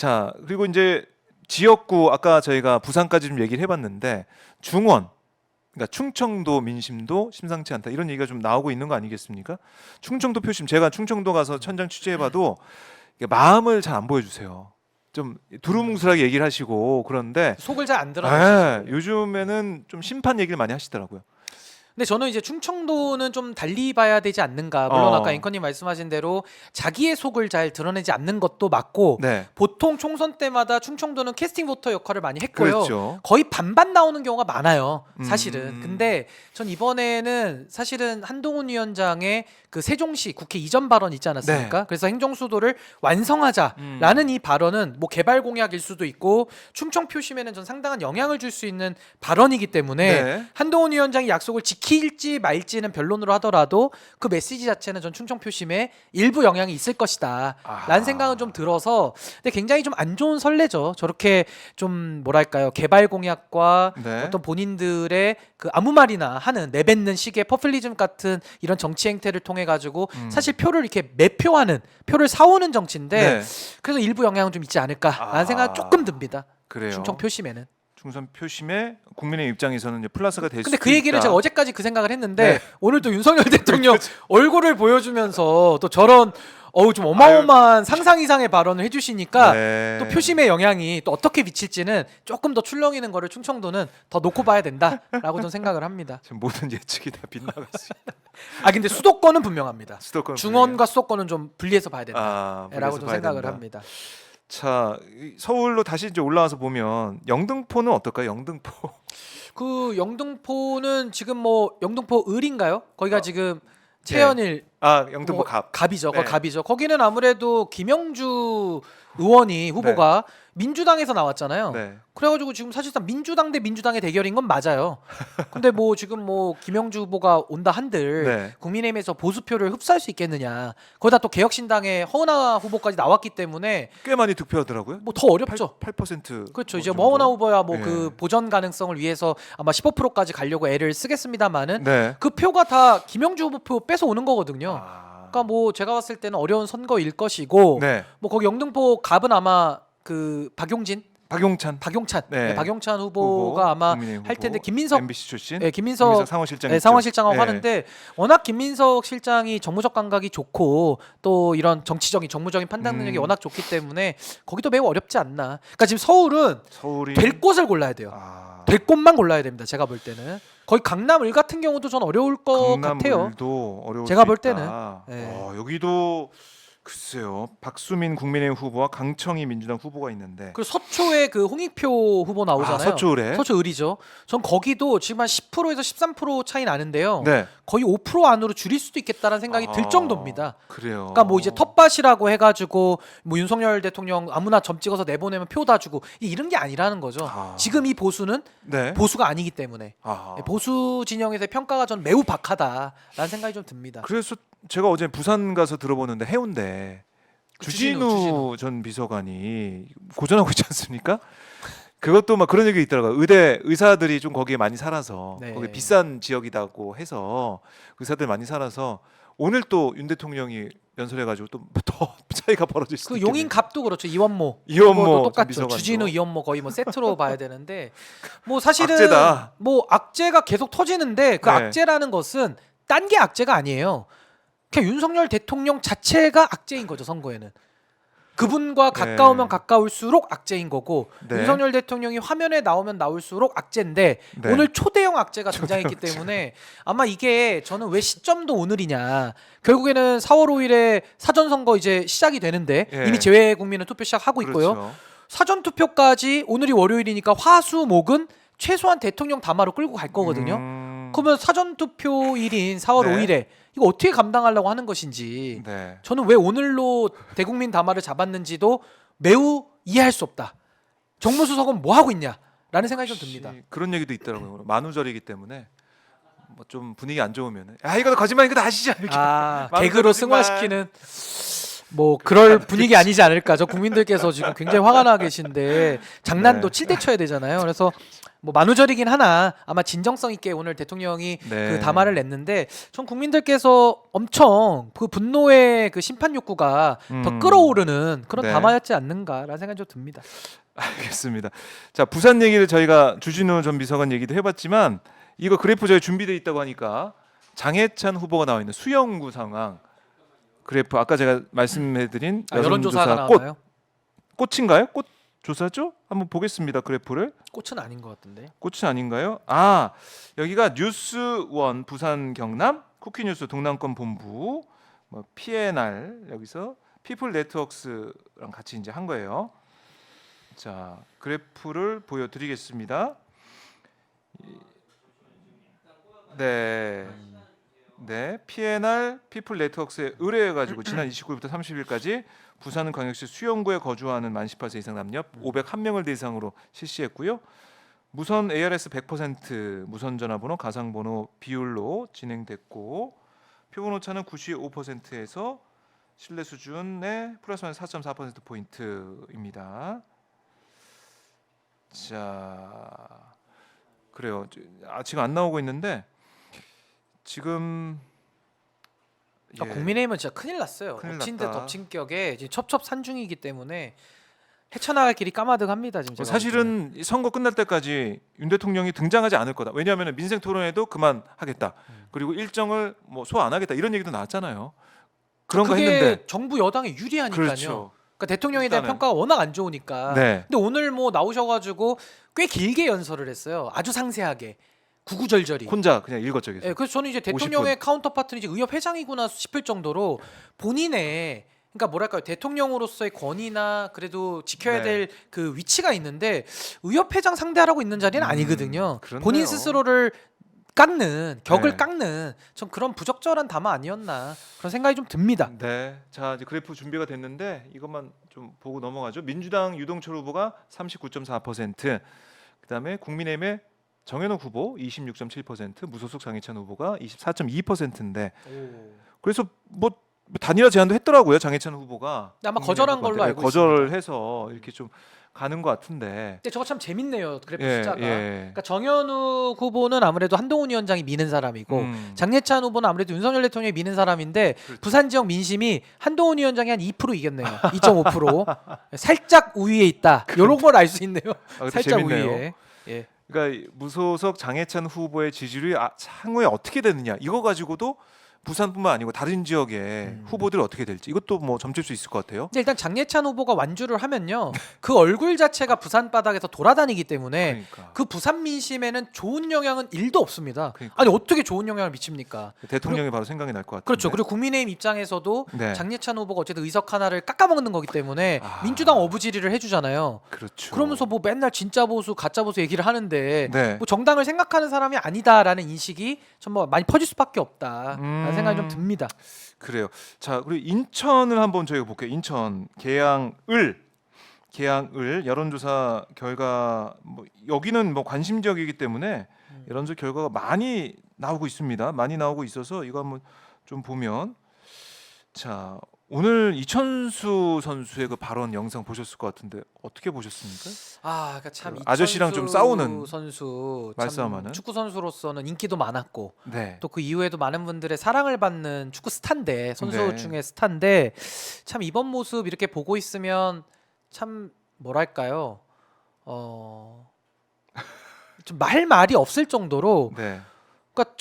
자, 그리고 이제 지역구 아까 저희가 부산까지 좀 얘기를 해봤는데 중원, 그러니까 충청도 민심도 심상치 않다 이런 얘기가 좀 나오고 있는 거 아니겠습니까? 충청도 표심 제가 충청도 가서 천장 취재해봐도 이게 마음을 잘 안 보여주세요. 좀 두루뭉술하게 얘기를 하시고 그런데 속을 잘 안 드러내시죠. 요즘에는 좀 심판 얘기를 많이 하시더라고요. 근데 저는 이제 충청도는 좀 달리 봐야 되지 않는가. 물론 아까 앵커님 말씀하신 대로 자기의 속을 잘 드러내지 않는 것도 맞고 네, 보통 총선 때마다 충청도는 캐스팅 보터 역할을 많이 했고요. 그렇죠. 거의 반반 나오는 경우가 많아요. 사실은. 음. 근데 전 이번에는 사실은 한동훈 위원장의 그 세종시 국회 이전 발언 있지 않았습니까? 네. 그래서 행정수도를 완성하자라는 이 발언은 뭐 개발 공약일 수도 있고 충청 표심에는 전 상당한 영향을 줄 수 있는 발언이기 때문에 네. 한동훈 위원장이 약속을 지킬지 말지는 변론으로 하더라도 그 메시지 자체는 전 충청 표심에 일부 영향이 있을 것이다 라는 생각은 좀 들어서 근데 굉장히 좀 안 좋은 선례죠. 저렇게 좀 뭐랄까요 개발 공약과 네. 어떤 본인들의 그 아무 말이나 하는 내뱉는 식의 퍼플리즘 같은 이런 정치 행태를 통해 가지고 사실 표를 이렇게 매표하는 표를 사오는 정치인데 네. 그래서 일부 영향은 좀 있지 않을까라는 아. 생각은 조금 듭니다. 그래요. 충청 표심에는. 충선 표심에 국민의 입장에서는 이제 플러스가 될 수도 근데 있다. 그 얘기를 제가 어제까지 그 생각을 했는데 네. 오늘 또 윤석열 대통령 얼굴을 보여주면서 또 저런 좀 어마어마한 상상 이상의 발언을 해주시니까 네. 또 표심의 영향이 또 어떻게 미칠지는 조금 더 출렁이는 거를 충청도는 더 놓고 봐야 된다라고 저는 생각을 합니다. 지금 모든 예측이 다 빗나갔습니다. 아 근데 수도권은 분명합니다. 수도권 중원과 수도권은 좀 분리해서 봐야 아, 된다라고 좀 생각을 합니다. 자, 서울로 다시 이제 올라와서 보면 영등포는 어떨까요? 영등포. 그 영등포는 지금 뭐 영등포 을인가요? 거기가 지금 네. 최연일 영등포 뭐, 갑. 갑이죠. 네. 갑이죠. 거기는 아무래도 김영주 의원이 후보가 민주당에서 나왔잖아요. 네. 그래가지고 지금 사실상 민주당 대 민주당의 대결인 건 맞아요. 근데 뭐 지금 뭐 김영주 후보가 온다 한들 네. 국민의힘에서 보수표를 흡수할 수 있겠느냐. 거기다 또 개혁신당의 허은하 후보까지 나왔기 때문에 꽤 많이 득표하더라고요. 뭐 더 어렵죠. 8%. 그렇죠. 이제 뭐 허은하 후보야 뭐 그 네. 보전 가능성을 위해서 아마 15%까지 가려고 애를 쓰겠습니다만은 네. 그 표가 다 김영주 후보 표 뺏어 오는 거거든요. 아. 그러니까 뭐 제가 봤을 때는 어려운 선거일 것이고 네. 뭐 거기 영등포 갑은 아마 그 박용찬 네. 네, 박용찬 후보가 아마 국민의힘 할 텐데 후보, 김민석 MBC 출신. 네, 김민석 상원실장. 네, 상원실장하고 하는데 워낙 김민석 실장이 정무적 감각이 좋고 또 이런 정치적인 정무적인 판단 능력이 워낙 좋기 때문에 거기도 매우 어렵지 않나. 그러니까 지금 서울은 서울이 될 곳을 골라야 돼요. 될 곳만 골라야 됩니다. 제가 볼 때는 거의 강남 을 같은 경우도 전 어려울 것 같아요. 강남을도 어려울 제가 수 볼 있다. 때는. 네. 여기도 글쎄요. 박수민 국민의힘 후보와 강청희 민주당 후보가 있는데. 그리고 서초에 그 홍익표 후보 나오잖아요. 서초을에. 서초 을이죠. 전 거기도 지금 한 10%에서 13% 차이 나는데요. 네. 거의 5% 안으로 줄일 수도 있겠다는 생각이 들 정도입니다. 그래요. 그러니까 뭐 이제 텃밭이라고 해가지고 뭐 윤석열 대통령 아무나 점 찍어서 내보내면 표 다 주고 이런 게 아니라는 거죠. 지금 이 보수는 네. 보수가 아니기 때문에 보수 진영에서의 평가가 전 매우 박하다라는 생각이 좀 듭니다. 그래서 제가 어제 부산 가서 들어보는데 해운대 주진우 전 비서관이 고전하고 있지 않습니까? 그것도 막 그런 얘기 있더라고요. 의사들이 좀 거기에 많이 살아서 네. 거기 비싼 지역이라고 해서 의사들 많이 살아서 오늘 또 윤 대통령이 연설해가지고 또 더 차이가 벌어질 수도 그 있겠네요. 용인 갑도 그렇죠. 이원모 이원모 똑같죠. 비서관도. 주진우 이원모 거의 뭐 세트로 봐야 되는데 뭐 사실은 악재다. 뭐 악재가 계속 터지는데 그 네. 악재라는 것은 딴 게 악재가 아니에요. 그냥 윤석열 대통령 자체가 악재인 거죠. 선거에는 그분과 가까우면 가까울수록 악재인 거고 네. 윤석열 대통령이 화면에 나오면 나올수록 악재인데 네. 오늘 초대형 악재가 등장했기 때문에 아마 이게 저는 왜 시점도 오늘이냐 결국에는 4월 5일에 사전선거 이제 시작이 되는데 이미 재외국민은 투표 시작하고 있고요. 그렇죠. 사전투표까지 오늘이 월요일이니까 화수목은 최소한 대통령 담화로 끌고 갈 거거든요. 그러면 사전투표일인 4월 5일에 이거 어떻게 감당하려고 하는 것인지 저는 왜 오늘로 대국민 담화를 잡았는지도 매우 이해할 수 없다. 정무수석은 뭐 하고 있냐라는 생각이 좀 듭니다. 그런 얘기도 있더라고요. 만우절이기 때문에 뭐 좀 분위기 안 좋으면 이거 거짓말인 거 다 아시죠? 이렇게. 개그로 거짓말. 승화시키는 뭐 그럴 분위기 아니지 않을까. 저 국민들께서 지금 굉장히 화가 나 계신데 장난도 네. 칠 때 쳐야 되잖아요. 그래서 뭐 만우절이긴 하나 아마 진정성 있게 오늘 대통령이 네. 그 담화를 냈는데 전 국민들께서 엄청 그 분노의 그 심판 욕구가 더 끌어오르는 그런 네. 담화였지 않는가라는 생각이 좀 듭니다. 알겠습니다. 자, 부산 얘기를 저희가 주진우 전 비서관 얘기도 해봤지만 이거 그래프 저희 준비돼 있다고 하니까 장해찬 후보가 나와 있는 수영구 상황 그래프 아까 제가 말씀해드린 여론조사가 나왔나요? 꽃인가요? 꽃 조사죠? 한번 보겠습니다. 그래프를. 꽃은 아닌 것 같은데. 꽃이 아닌가요? 아, 여기가 뉴스원 부산 경남 쿠키뉴스 동남권 본부 뭐 PNR 여기서 피플 네트워크스랑 같이 이제 한 거예요. 자, 그래프를 보여드리겠습니다. 네, 네, PNR 피플 네트워크스에 의뢰해가지고 지난 29일부터 30일까지 부산광역시 수영구에 거주하는 만 18세 이상 남녀 501명을 대상으로 실시했고요. 무선 ARS 100% 무선 전화번호 가상번호 비율로 진행됐고 표본 오차는 95%에서 신뢰 수준의 플러스 마이너스 4.4% 포인트입니다. 자, 그래요. 지금 안 나오고 있는데 지금 예. 국민의힘은 진짜 큰일 났어요. 큰일 엎친 데 났다. 덮친 격에 지금 첩첩산중이기 때문에 헤쳐나갈 길이 까마득합니다. 지금 제가 사실은 이 선거 끝날 때까지 윤 대통령이 등장하지 않을 거다. 왜냐하면 민생 토론회도 그만하겠다. 그리고 일정을 뭐 소화 안 하겠다. 이런 얘기도 나왔잖아요. 그런 거 그게 했는데 정부 여당에 유리하니까요. 그렇죠. 그러니까 대통령에 대한 일단은. 평가가 워낙 안 좋으니까. 네. 근데 오늘 뭐 나오셔가지고 꽤 길게 연설을 했어요. 아주 상세하게 구구절절히. 혼자 그냥 읽었죠. 예, 그래서 저는 이제 대통령의 카운터파트는 이제 의협회장이구나 싶을 정도로 본인의 그러니까 뭐랄까요 대통령으로서의 권위나 그래도 지켜야 네. 될 그 위치가 있는데 의협회장 상대하라고 있는 자리는 아니거든요. 그렇네요. 본인 스스로를 깎는 격을 네. 깎는 좀 그런 부적절한 담화 아니었나 그런 생각이 좀 듭니다. 네. 자, 이제 그래프 준비가 됐는데 이것만 좀 보고 넘어가죠. 민주당 유동철 후보가 39.4%, 그다음에 국민의힘의 정현욱 후보 26.7%, 무소속 장해찬 후보가 24.2%인데 그래서 뭐 단일화 제안도 했더라고요. 장해찬 후보가. 근데 아마 거절한 걸로 알고 거절해서 이렇게 좀 가는 것 같은데. 근데 저거 참 재밌네요. 그래프 예, 숫자가. 예. 그러니까 정현욱 후보는 아무래도 한동훈 위원장이 미는 사람이고 장예찬 후보는 아무래도 윤석열 대통령이 미는 사람인데 그렇죠. 부산 지역 민심이 한동훈 위원장이 한 2% 이겼네요. 2.5%. 살짝 우위에 있다. 이런 걸 알 수 있네요. 그것도 살짝 재밌네요. 우위에. 예. 그러니까 무소속 장해찬 후보의 지지율이 향후에 어떻게 되느냐 이거 가지고도 부산뿐만 아니고 다른 지역의 후보들이 어떻게 될지 이것도 뭐 점칠 수 있을 것 같아요. 근데 일단 장예찬 후보가 완주를 하면요, 그 얼굴 자체가 부산 바닥에서 돌아다니기 때문에 그러니까. 그 부산 민심에는 좋은 영향은 1도 없습니다. 그러니까. 아니 어떻게 좋은 영향을 미칩니까? 대통령이 바로 생각이 날 것 같아요. 그렇죠. 그리고 국민의힘 입장에서도 네. 장예찬 후보가 어쨌든 의석 하나를 깎아먹는 거기 때문에 민주당 어부지리를 해주잖아요. 그렇죠. 그러면서 뭐 맨날 진짜 보수, 가짜 보수 얘기를 하는데 네. 뭐 정당을 생각하는 사람이 아니다라는 인식이 좀 뭐 많이 퍼질 수밖에 없다라는 생각이 좀 듭니다. 그래요. 자, 그리고 인천을 한번 저희가 볼게요. 인천 계양을 여론조사 결과 뭐 여기는 뭐 관심 지역이기 때문에 여론조사 결과가 많이 나오고 있습니다. 많이 나오고 있어서 이거 한번 좀 보면 자, 오늘 이천수 선수의 그 발언 영상 보셨을 것 같은데 어떻게 보셨습니까? 그러니까 참 그 아저씨랑 좀 이천수 싸우는 선수 말싸움하는. 참 축구 선수로서는 인기도 많았고 네. 또 그 이후에도 많은 분들의 사랑을 받는 축구 스타인데 선수 네. 중에 스타인데 참 이번 모습 이렇게 보고 있으면 참 뭐랄까요 좀 말 말이 없을 정도로 네. 그러니까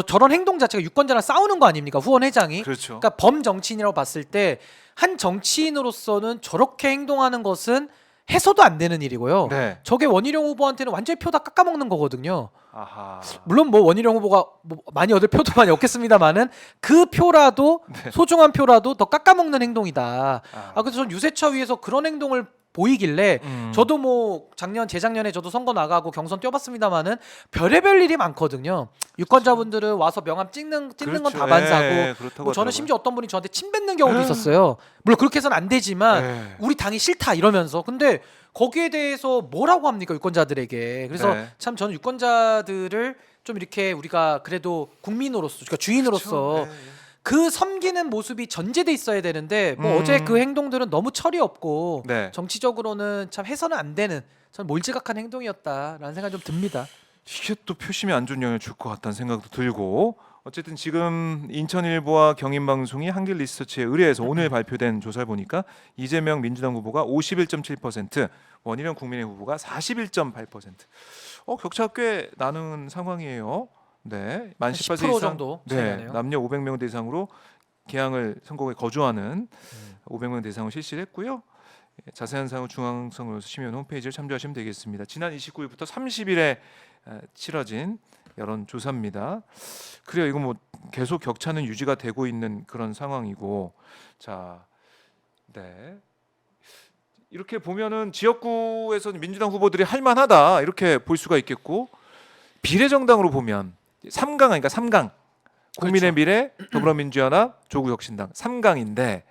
저런 행동 자체가 유권자랑 싸우는 거 아닙니까 후원 회장이 그렇죠. 그러니까 범정치인이라고 봤을 때 한 정치인으로서는 저렇게 행동하는 것은 해서도 안 되는 일이고요. 네. 저게 원희룡 후보한테는 완전히 표 다 깎아먹는 거거든요. 아하. 물론 뭐 원희룡 후보가 뭐 많이 얻을 표도 많이 얻겠습니다만은 그 표라도 소중한 표라도 더 깎아먹는 행동이다. 그래서 전 유세처위에서 그런 행동을 보이길래 저도 뭐 재작년에 저도 선거 나가고 경선 뛰어봤습니다만은 별의별 일이 많거든요. 유권자분들은 와서 명함 찍는 건 그렇죠. 다반사고 예, 그렇다고 뭐 저는 하더라고요. 심지어 어떤 분이 저한테 침 뱉는 경우도 있었어요. 물론 그렇게 해서는 안 되지만 네. 우리 당이 싫다 이러면서 근데 거기에 대해서 뭐라고 합니까 유권자들에게. 그래서 네. 참 저는 유권자들을 좀 이렇게 우리가 그래도 국민으로서 그러니까 주인으로서 그렇죠. 네, 네. 그 섬기는 모습이 전제돼 있어야 되는데 뭐 어제 그 행동들은 너무 철이 없고 네. 정치적으로는 참 해서는 안 되는 전 몰지각한 행동이었다라는 생각이 좀 듭니다. 이게 또 표심에 안 좋은 영향을 줄 것 같다는 생각도 들고 어쨌든 지금 인천일보와 경인방송이 한길리서치에 의뢰해서 오늘 발표된 조사를 보니까 이재명 민주당 후보가 51.7%, 원희룡 국민의힘 후보가 41.8%. 격차가 꽤 나는 상황이에요. 네, 만 18세 10% 이상 정도 차이나네요. 남녀 500명 대상으로 개항을 선거에 거주하는 500명 대상을 실시를 했고요. 자세한 사항은 중앙선거여서 심의원 홈페이지를 참조하시면 되겠습니다. 지난 29일부터 30일에 치러진 여론조사입니다. 그래요. 이거 뭐 계속 격차는 유지가 되고 있는 그런 상황이고, 자, 네. 이렇게 보면은 지역구에서 민주당 후보들이 할만하다 이렇게 볼 수가 있겠고, 비례정당으로 보면 3강 그러니까 3강 국민의 그렇죠. 미래, 더불어민주연합, 조국혁신당 3강인데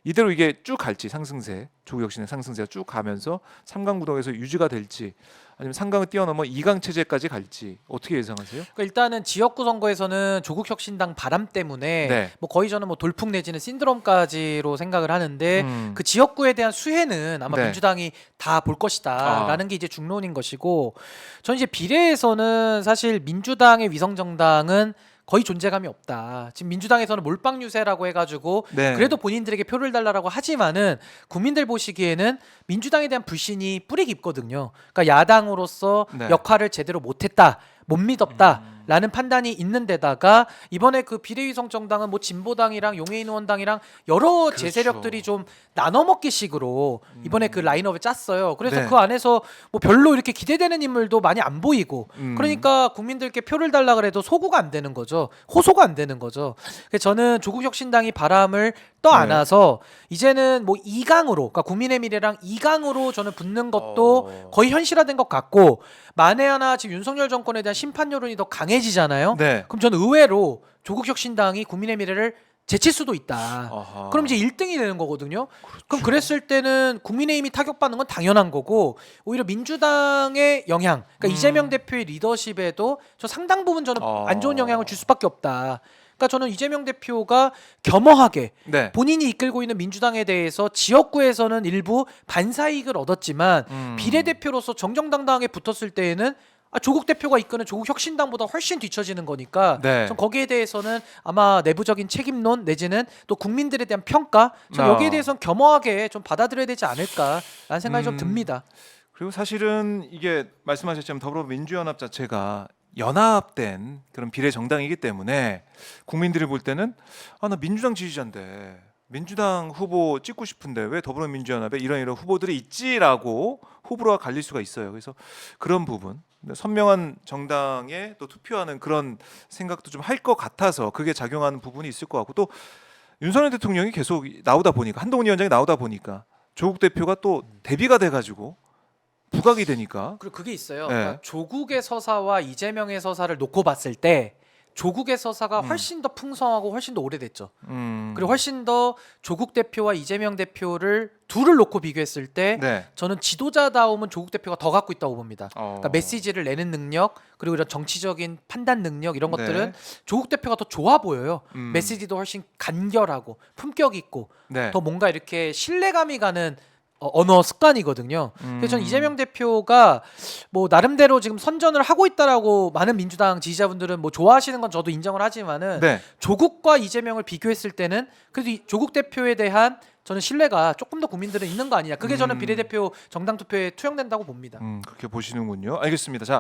이대로 이게 쭉 갈지 상승세, 조국혁신당 상승세가 쭉 가면서 3강 구도에서 유지가 될지 아니면 3강을 뛰어넘어 2강 체제까지 갈지 어떻게 예상하세요? 그러니까 일단은 지역구 선거에서는 조국혁신당 바람 때문에 네. 뭐 거의 저는 뭐 돌풍 내지는 신드롬까지로 생각을 하는데 음. 그 지역구에 대한 수혜는 아마 네. 민주당이 다 볼 것이다라는 게 이제 중론인 것이고, 저는 이제 비례에서는 사실 민주당의 위성정당은 거의 존재감이 없다. 지금 민주당에서는 몰빵 유세라고 해가지고 네. 그래도 본인들에게 표를 달라라고 하지만은 국민들 보시기에는 민주당에 대한 불신이 뿌리 깊거든요. 그러니까 야당으로서 네. 역할을 제대로 못했다, 못 믿었다라는 판단이 있는 데다가 이번에 그 비례위성 정당은 뭐 진보당이랑 용해인의원당이랑 여러 그렇죠. 제세력들이 좀 나눠먹기식으로 이번에 그 라인업을 짰어요. 그래서 네. 그 안에서 뭐 별로 이렇게 기대되는 인물도 많이 안 보이고 그러니까 국민들께 표를 달라 그래도 소구가 안 되는 거죠. 호소가 안 되는 거죠. 그래서 저는 조국혁신당이 바람을 떠 네. 안아서 이제는 뭐 2강으로, 그러니까 국민의 미래랑 2강으로 저는 붙는 것도 거의 현실화된 것 같고, 만에 하나 지금 윤석열 정권에 대한 심판 여론이 더 강해지잖아요. 네. 그럼 저는 의외로 조국혁신당이 국민의 미래를 제칠 수도 있다. 아하. 그럼 이제 1등이 되는 거거든요. 그럼 그랬을 때는 국민의힘이 타격받는 건 당연한 거고, 오히려 민주당의 영향, 그러니까 이재명 대표의 리더십에도 저 상당 부분 저는 안 좋은 영향을 줄 수밖에 없다. 그러니까 저는 이재명 대표가 겸허하게 네. 본인이 이끌고 있는 민주당에 대해서 지역구에서는 일부 반사이익을 얻었지만 비례대표로서 정정당당하게 붙었을 때에는 조국 대표가 이끄는 조국혁신당보다 훨씬 뒤처지는 거니까 네. 전 거기에 대해서는 아마 내부적인 책임론 내지는 또 국민들에 대한 평가, 전 여기에 대해서는 겸허하게 좀 받아들여야 되지 않을까라는 생각이 좀 듭니다. 그리고 사실은 이게 말씀하셨지만 더불어민주연합 자체가 연합된 그런 비례 정당이기 때문에 국민들이 볼 때는 나 민주당 지지자인데 민주당 후보 찍고 싶은데 왜 더불어민주연합에 이런 후보들이 있지라고 호불호가 갈릴 수가 있어요. 그래서 그런 부분, 선명한 정당에 또 투표하는 그런 생각도 좀 할 것 같아서 그게 작용하는 부분이 있을 것 같고, 또 윤석열 대통령이 계속 나오다 보니까, 한동훈 위원장이 나오다 보니까 조국 대표가 또 대비가 돼가지고 부각이 되니까. 그리고 그게 있어요. 네. 그러니까 조국의 서사와 이재명의 서사를 놓고 봤을 때 조국의 서사가 훨씬 더 풍성하고 훨씬 더 오래됐죠. 그리고 훨씬 더 조국 대표와 이재명 대표를 둘을 놓고 비교했을 때 네. 저는 지도자다움은 조국 대표가 더 갖고 있다고 봅니다. 그러니까 메시지를 내는 능력, 그리고 이런 정치적인 판단 능력, 이런 것들은 네. 조국 대표가 더 좋아 보여요. 음. 메시지도 훨씬 간결하고 품격 있고 네. 더 뭔가 이렇게 신뢰감이 가는 언어 습관이거든요. 그래서 저는 이재명 대표가 뭐 나름대로 지금 선전을 하고 있다라고 많은 민주당 지지자분들은 뭐 좋아하시는 건 저도 인정을 하지만은 네. 조국과 이재명을 비교했을 때는 그래도 이 조국 대표에 대한 저는 신뢰가 조금 더 국민들은 있는 거 아니냐. 그게 저는 비례대표 정당 투표에 투영된다고 봅니다. 그렇게 보시는군요. 알겠습니다. 자.